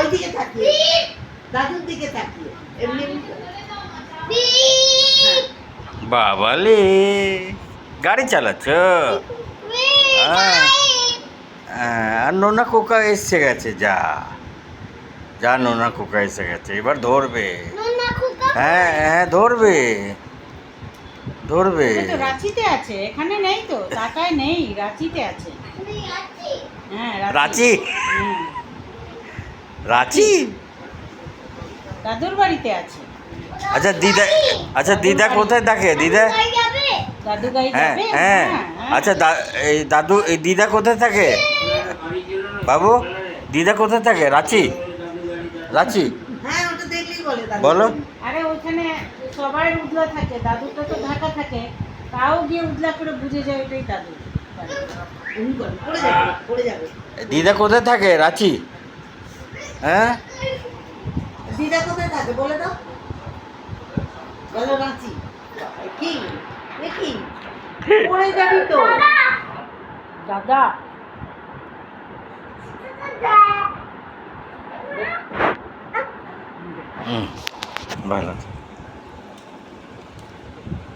ওইদিকে তাকিয়ে, দাদুর দিকে তাকিয়ে, এমনি বাবালে গাড়ি চালাচ্ছ? আর নোনা কোকা এসে গেছে, যা যা নোনা কোকা এসে গেছে, এবার ধরবে। হ্যাঁ হ্যাঁ ধরবে ধরবে। তো রাঁচিতে আছে, এখানে নেই তো, ঢাকায় নেই, রাঁচিতে আছে। হ্যাঁ রাঁচি? হ্যাঁ, রাঁচি? দাদুর বাড়িতে আছে। আচ্ছা দিদা, আচ্ছা দিদা কোথায় থাকে? দিদা? দাদু গাড়ি হ্যাঁ যাবে। হ্যাঁ আচ্ছা এই দাদু, এই দিদা কোথায় থাকে বাবু? দিদা কোথায় থাকে? রাঁচি? রাঁচি? হ্যাঁ ওটা দেখলেই বলে দাদু। বলো। আরে ওইখানে সবাই উজলা থাকে, দাদুটা তো ঢাকা থাকে, তাও গিয়ে উজলা করে বুঝে যায় ওইটাই দাদু বাড়ি। উনি বলে, পড়ে যাবে, পড়ে যাবে। দিদা কোথায় থাকে? রাঁচি? হ্যাঁ দিদা কোথায় থাকে বলে দাও। বলো রাঁচি। কি দেখি পড়ে যাবি তো। দাদা ভালো।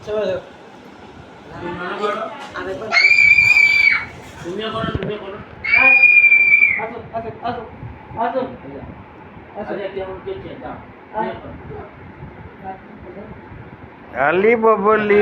চলো আরেকবার আসো আসো আসো আসো। আলি ববলি।